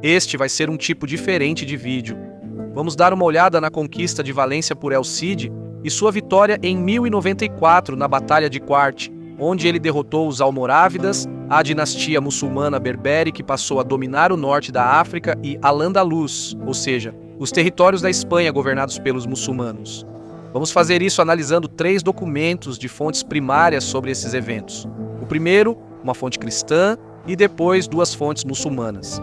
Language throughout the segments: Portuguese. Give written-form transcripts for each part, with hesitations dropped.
Este vai ser um tipo diferente de vídeo. Vamos dar uma olhada na conquista de Valência por El Cid e sua vitória em 1094 na Batalha de Quarte, onde ele derrotou os almorávidas, a dinastia muçulmana berbere que passou a dominar o norte da África e Al-Andalus, ou seja, os territórios da Espanha governados pelos muçulmanos. Vamos fazer isso analisando 3 documentos de fontes primárias sobre esses eventos. O primeiro, uma fonte cristã, e depois 2 fontes muçulmanas.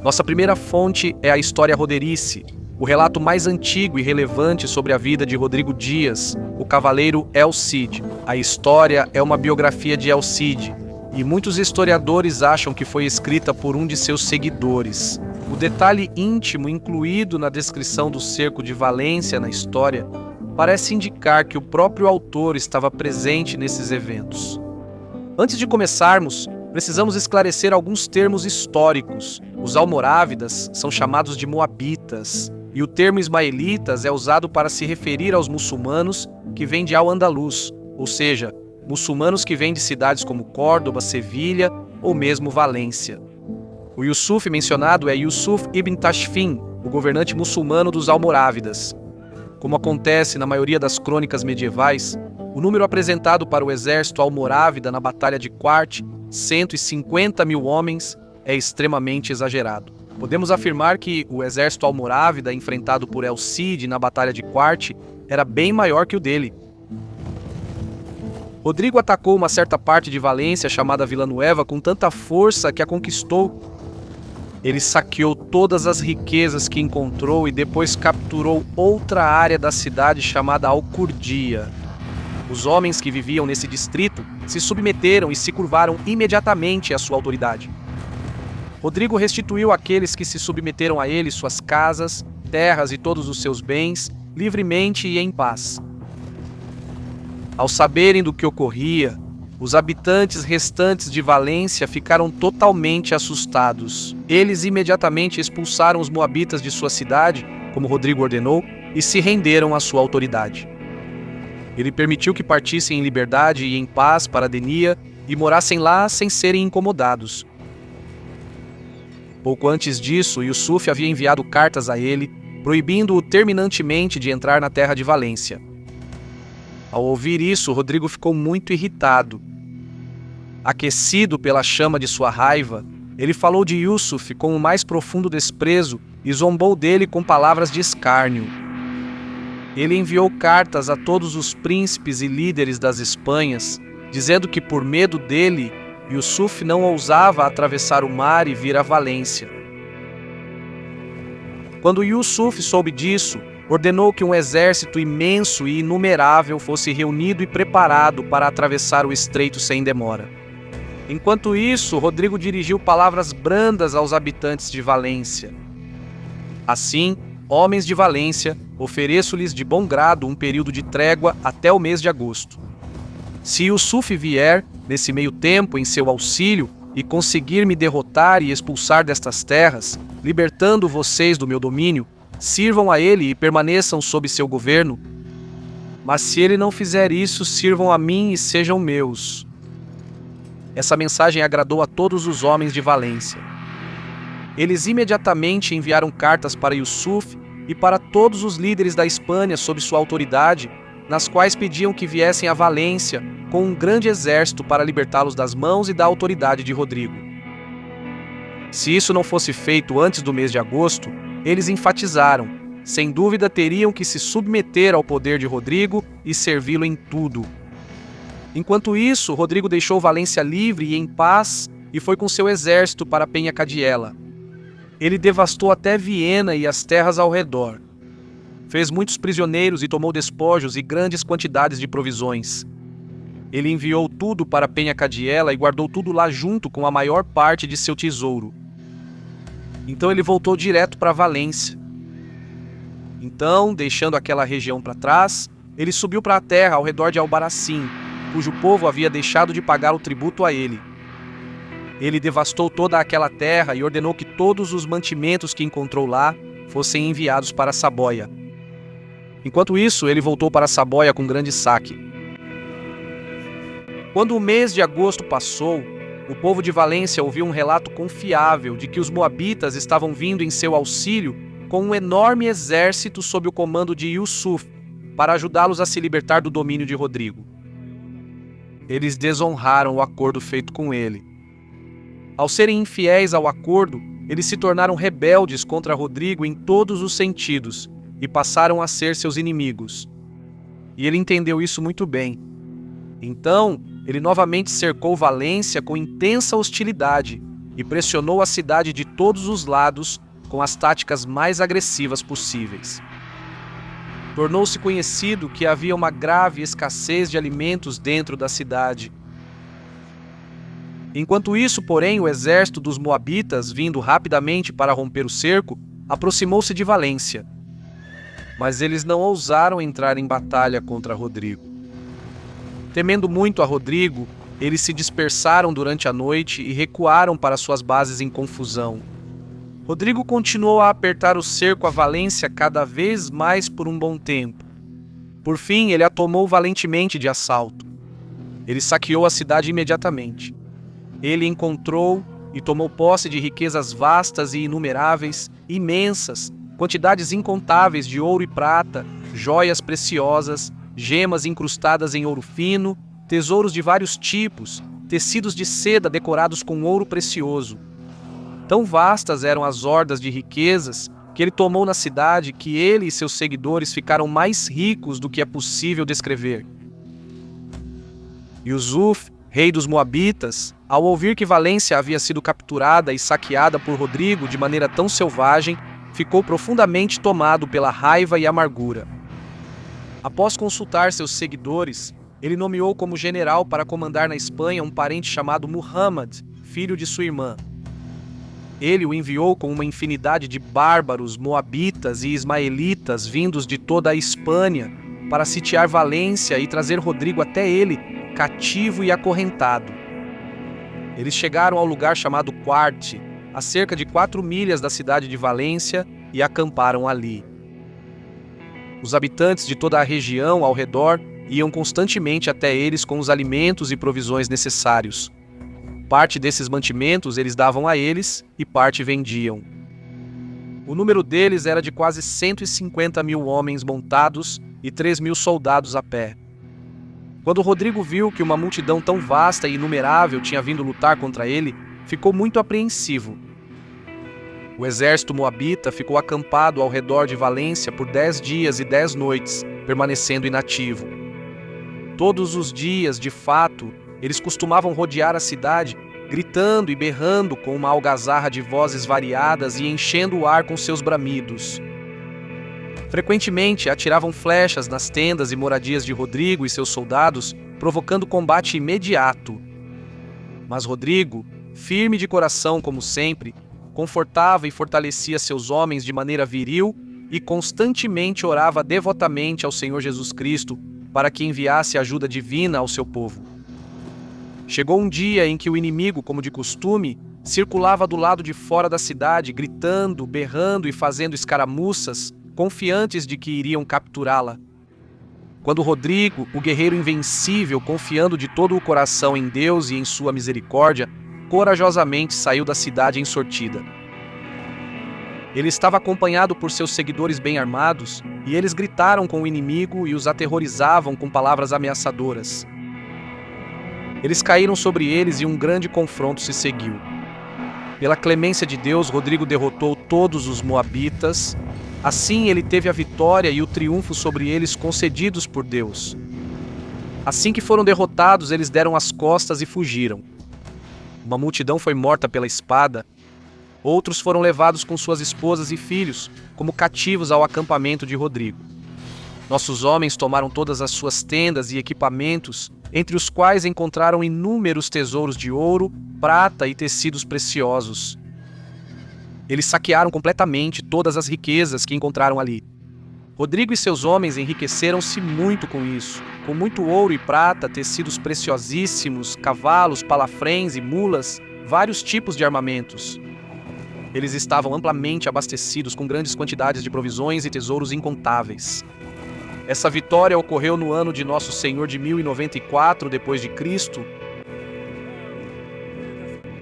Nossa primeira fonte é a História Roderice, o relato mais antigo e relevante sobre a vida de Rodrigo Dias, o cavaleiro El Cid. A história é uma biografia de El Cid, e muitos historiadores acham que foi escrita por um de seus seguidores. O detalhe íntimo incluído na descrição do cerco de Valência na história parece indicar que o próprio autor estava presente nesses eventos. Antes de começarmos, precisamos esclarecer alguns termos históricos. Os almorávidas são chamados de moabitas, e o termo ismaelitas é usado para se referir aos muçulmanos que vêm de Al-Andalus, ou seja, muçulmanos que vêm de cidades como Córdoba, Sevilha ou mesmo Valência. O Yusuf mencionado é Yusuf ibn Tashfin, o governante muçulmano dos almorávidas. Como acontece na maioria das crônicas medievais, o número apresentado para o exército almorávida na Batalha de Quarte, 150.000 homens, é extremamente exagerado. Podemos afirmar que o exército almorávida enfrentado por El Cid na Batalha de Quarte era bem maior que o dele. Rodrigo atacou uma certa parte de Valência chamada Vila Nueva com tanta força que a conquistou. Ele saqueou todas as riquezas que encontrou e depois capturou outra área da cidade chamada Alcurdia. Os homens que viviam nesse distrito se submeteram e se curvaram imediatamente à sua autoridade. Rodrigo restituiu àqueles que se submeteram a ele suas casas, terras e todos os seus bens, livremente e em paz. Ao saberem do que ocorria, os habitantes restantes de Valência ficaram totalmente assustados. Eles imediatamente expulsaram os moabitas de sua cidade, como Rodrigo ordenou, e se renderam à sua autoridade. Ele permitiu que partissem em liberdade e em paz para Denia e morassem lá sem serem incomodados. Pouco antes disso, Yusuf havia enviado cartas a ele, proibindo-o terminantemente de entrar na terra de Valência. Ao ouvir isso, Rodrigo ficou muito irritado. Aquecido pela chama de sua raiva, ele falou de Yusuf com o mais profundo desprezo e zombou dele com palavras de escárnio. Ele enviou cartas a todos os príncipes e líderes das Espanhas, dizendo que por medo dele, Yusuf não ousava atravessar o mar e vir a Valência. Quando Yusuf soube disso, ordenou que um exército imenso e inumerável fosse reunido e preparado para atravessar o estreito sem demora. Enquanto isso, Rodrigo dirigiu palavras brandas aos habitantes de Valência. Assim, homens de Valência, ofereço-lhes de bom grado um período de trégua até o mês de agosto. Se Yusuf vier, nesse meio tempo, em seu auxílio, e conseguir me derrotar e expulsar destas terras, libertando vocês do meu domínio, sirvam a ele e permaneçam sob seu governo. Mas se ele não fizer isso, sirvam a mim e sejam meus. Essa mensagem agradou a todos os homens de Valência. Eles imediatamente enviaram cartas para Yusuf e para todos os líderes da Espanha sob sua autoridade, nas quais pediam que viessem a Valência com um grande exército para libertá-los das mãos e da autoridade de Rodrigo. Se isso não fosse feito antes do mês de agosto, eles enfatizaram, sem dúvida teriam que se submeter ao poder de Rodrigo e servi-lo em tudo. Enquanto isso, Rodrigo deixou Valência livre e em paz e foi com seu exército para Penha-Cadiela. Ele devastou até Viena e as terras ao redor. Fez muitos prisioneiros e tomou despojos e grandes quantidades de provisões. Ele enviou tudo para Penha-Cadiela e guardou tudo lá junto com a maior parte de seu tesouro. Então ele voltou direto para Valência. Então, deixando aquela região para trás, ele subiu para a terra ao redor de Albarracim, cujo povo havia deixado de pagar o tributo a ele. Ele devastou toda aquela terra e ordenou que todos os mantimentos que encontrou lá fossem enviados para Saboia. Enquanto isso, ele voltou para Saboia com grande saque. Quando o mês de agosto passou, o povo de Valência ouviu um relato confiável de que os moabitas estavam vindo em seu auxílio com um enorme exército sob o comando de Yusuf, para ajudá-los a se libertar do domínio de Rodrigo. Eles desonraram o acordo feito com ele. Ao serem infiéis ao acordo, eles se tornaram rebeldes contra Rodrigo em todos os sentidos e passaram a ser seus inimigos. E ele entendeu isso muito bem. Então, ele novamente cercou Valência com intensa hostilidade e pressionou a cidade de todos os lados com as táticas mais agressivas possíveis. Tornou-se conhecido que havia uma grave escassez de alimentos dentro da cidade. Enquanto isso, porém, o exército dos moabitas, vindo rapidamente para romper o cerco, aproximou-se de Valência. Mas eles não ousaram entrar em batalha contra Rodrigo. Temendo muito a Rodrigo, eles se dispersaram durante a noite e recuaram para suas bases em confusão. Rodrigo continuou a apertar o cerco a Valência cada vez mais por um bom tempo. Por fim, ele a tomou valentemente de assalto. Ele saqueou a cidade imediatamente. Ele encontrou e tomou posse de riquezas vastas e inumeráveis, imensas, quantidades incontáveis de ouro e prata, joias preciosas, gemas incrustadas em ouro fino, tesouros de vários tipos, tecidos de seda decorados com ouro precioso. Tão vastas eram as hordas de riquezas que ele tomou na cidade que ele e seus seguidores ficaram mais ricos do que é possível descrever. Yusuf, rei dos Moabitas, ao ouvir que Valência havia sido capturada e saqueada por Rodrigo de maneira tão selvagem, ficou profundamente tomado pela raiva e amargura. Após consultar seus seguidores, ele nomeou como general para comandar na Espanha um parente chamado Muhammad, filho de sua irmã. Ele o enviou com uma infinidade de bárbaros, moabitas e ismaelitas vindos de toda a Espanha para sitiar Valência e trazer Rodrigo até ele, cativo e acorrentado. Eles chegaram ao lugar chamado Quarte, a cerca de 4 milhas da cidade de Valência, e acamparam ali. Os habitantes de toda a região ao redor iam constantemente até eles com os alimentos e provisões necessários. Parte desses mantimentos eles davam a eles e parte vendiam. O número deles era de quase 150 mil homens montados e 3 mil soldados a pé. Quando Rodrigo viu que uma multidão tão vasta e inumerável tinha vindo lutar contra ele, ficou muito apreensivo. O exército moabita ficou acampado ao redor de Valência por 10 dias e 10 noites, permanecendo inativo. Todos os dias, de fato, eles costumavam rodear a cidade, gritando e berrando com uma algazarra de vozes variadas e enchendo o ar com seus bramidos. Frequentemente atiravam flechas nas tendas e moradias de Rodrigo e seus soldados, provocando combate imediato. Mas Rodrigo, firme de coração como sempre, confortava e fortalecia seus homens de maneira viril e constantemente orava devotamente ao Senhor Jesus Cristo para que enviasse ajuda divina ao seu povo. Chegou um dia em que o inimigo, como de costume, circulava do lado de fora da cidade, gritando, berrando e fazendo escaramuças, confiantes de que iriam capturá-la. Quando Rodrigo, o guerreiro invencível, confiando de todo o coração em Deus e em sua misericórdia, corajosamente saiu da cidade em sortida. Ele estava acompanhado por seus seguidores bem armados, e eles gritaram com o inimigo e os aterrorizavam com palavras ameaçadoras. Eles caíram sobre eles e um grande confronto se seguiu. Pela clemência de Deus, Rodrigo derrotou todos os moabitas. Assim ele teve a vitória e o triunfo sobre eles concedidos por Deus. Assim que foram derrotados, eles deram as costas e fugiram. Uma multidão foi morta pela espada. Outros foram levados com suas esposas e filhos, como cativos ao acampamento de Rodrigo. Nossos homens tomaram todas as suas tendas e equipamentos, entre os quais encontraram inúmeros tesouros de ouro, prata e tecidos preciosos. Eles saquearam completamente todas as riquezas que encontraram ali. Rodrigo e seus homens enriqueceram-se muito com isso, com muito ouro e prata, tecidos preciosíssimos, cavalos, palafrens e mulas, vários tipos de armamentos. Eles estavam amplamente abastecidos com grandes quantidades de provisões e tesouros incontáveis. Essa vitória ocorreu no ano de Nosso Senhor de 1094 depois de Cristo.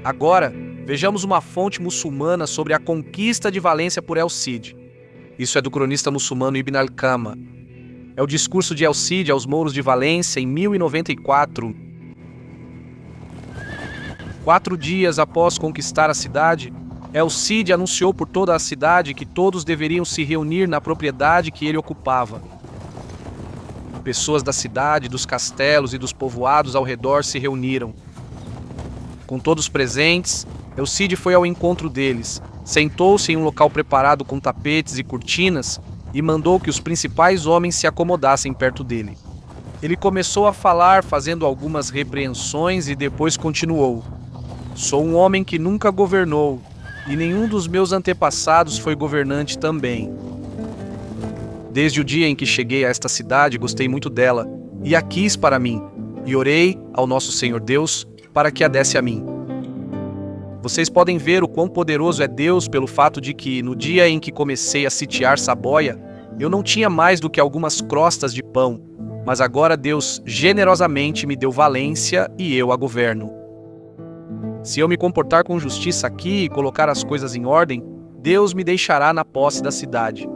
Agora, vejamos uma fonte muçulmana sobre a conquista de Valência por El Cid. Isso é do cronista muçulmano Ibn al-Qama. É o discurso de El Cid aos mouros de Valência em 1094. 4 dias após conquistar a cidade, El Cid anunciou por toda a cidade que todos deveriam se reunir na propriedade que ele ocupava. Pessoas da cidade, dos castelos e dos povoados ao redor se reuniram. Com todos presentes, El Cid foi ao encontro deles, sentou-se em um local preparado com tapetes e cortinas e mandou que os principais homens se acomodassem perto dele. Ele começou a falar, fazendo algumas repreensões e depois continuou: "Sou um homem que nunca governou, e nenhum dos meus antepassados foi governante também. Desde o dia em que cheguei a esta cidade, gostei muito dela, e a quis para mim, e orei ao nosso Senhor Deus para que a desse a mim. Vocês podem ver o quão poderoso é Deus pelo fato de que, no dia em que comecei a sitiar Saboia, eu não tinha mais do que algumas crostas de pão, mas agora Deus generosamente me deu Valência e eu a governo. Se eu me comportar com justiça aqui e colocar as coisas em ordem, Deus me deixará na posse da cidade.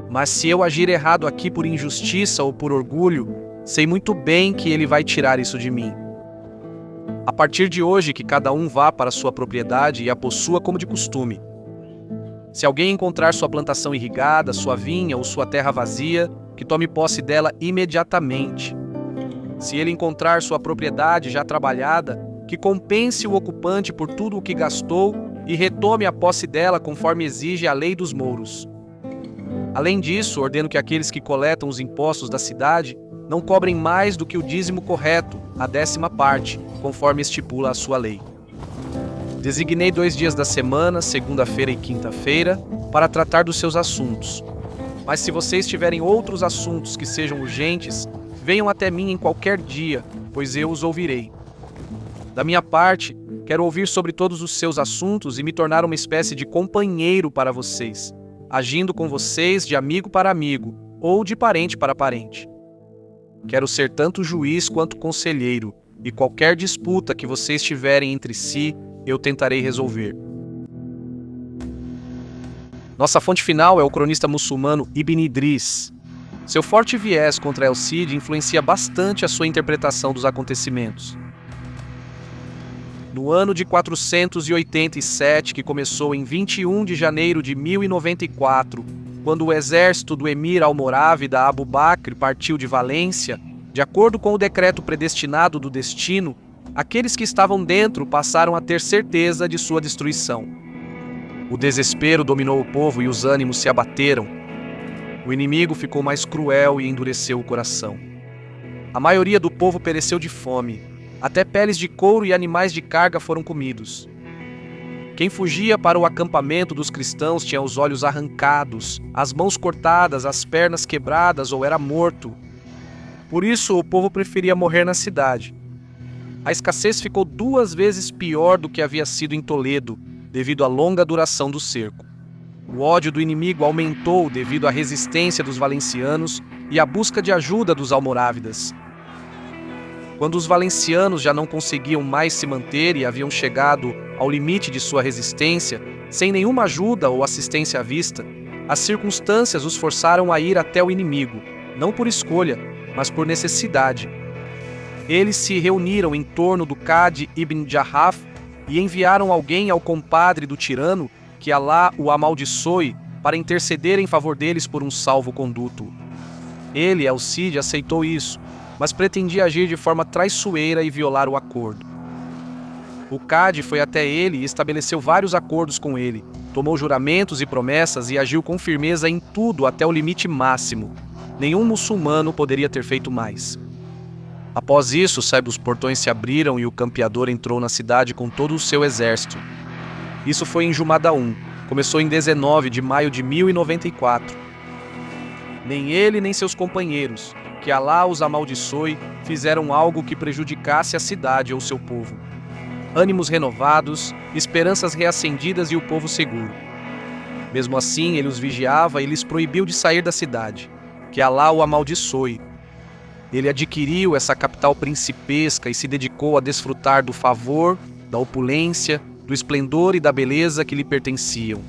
Mas se eu agir errado aqui por injustiça ou por orgulho, sei muito bem que Ele vai tirar isso de mim. A partir de hoje, que cada um vá para sua propriedade e a possua como de costume. Se alguém encontrar sua plantação irrigada, sua vinha ou sua terra vazia, que tome posse dela imediatamente. Se ele encontrar sua propriedade já trabalhada, que compense o ocupante por tudo o que gastou e retome a posse dela conforme exige a lei dos mouros. Além disso, ordeno que aqueles que coletam os impostos da cidade não cobrem mais do que o dízimo correto, a 10ª parte, conforme estipula a sua lei. Designei 2 dias da semana, segunda-feira e quinta-feira, para tratar dos seus assuntos. Mas se vocês tiverem outros assuntos que sejam urgentes, venham até mim em qualquer dia, pois eu os ouvirei. Da minha parte, quero ouvir sobre todos os seus assuntos e me tornar uma espécie de companheiro para vocês, agindo com vocês de amigo para amigo, ou de parente para parente. Quero ser tanto juiz quanto conselheiro, e qualquer disputa que vocês tiverem entre si, eu tentarei resolver." Nossa fonte final é o cronista muçulmano Ibn Idris. Seu forte viés contra El Cid influencia bastante a sua interpretação dos acontecimentos. No ano de 487, que começou em 21 de janeiro de 1094, quando o exército do emir almorávida Abu Bakr partiu de Valência, de acordo com o decreto predestinado do destino, aqueles que estavam dentro passaram a ter certeza de sua destruição. O desespero dominou o povo e os ânimos se abateram. O inimigo ficou mais cruel e endureceu o coração. A maioria do povo pereceu de fome. Até peles de couro e animais de carga foram comidos. Quem fugia para o acampamento dos cristãos tinha os olhos arrancados, as mãos cortadas, as pernas quebradas ou era morto. Por isso, o povo preferia morrer na cidade. A escassez ficou 2 vezes pior do que havia sido em Toledo, devido à longa duração do cerco. O ódio do inimigo aumentou devido à resistência dos valencianos e à busca de ajuda dos almorávidas. Quando os valencianos já não conseguiam mais se manter e haviam chegado ao limite de sua resistência, sem nenhuma ajuda ou assistência à vista, as circunstâncias os forçaram a ir até o inimigo, não por escolha, mas por necessidade. Eles se reuniram em torno do Cade ibn Jarraf e enviaram alguém ao compadre do tirano, que Alá o amaldiçoe, para interceder em favor deles por um salvo-conduto. Ele, El Cid, aceitou isso, mas pretendia agir de forma traiçoeira e violar o acordo. O Cade foi até ele e estabeleceu vários acordos com ele, tomou juramentos e promessas e agiu com firmeza em tudo até o limite máximo. Nenhum muçulmano poderia ter feito mais. Após isso, os portões se abriram e o campeador entrou na cidade com todo o seu exército. Isso foi em Jumada 1, começou em 19 de maio de 1094. Nem ele nem seus companheiros, que Alá os amaldiçoe, fizeram algo que prejudicasse a cidade ou seu povo. Ânimos renovados, esperanças reacendidas e o povo seguro. Mesmo assim, ele os vigiava e lhes proibiu de sair da cidade. Que Alá o amaldiçoe. Ele adquiriu essa capital principesca e se dedicou a desfrutar do favor da opulência, do esplendor e da beleza que lhe pertenciam.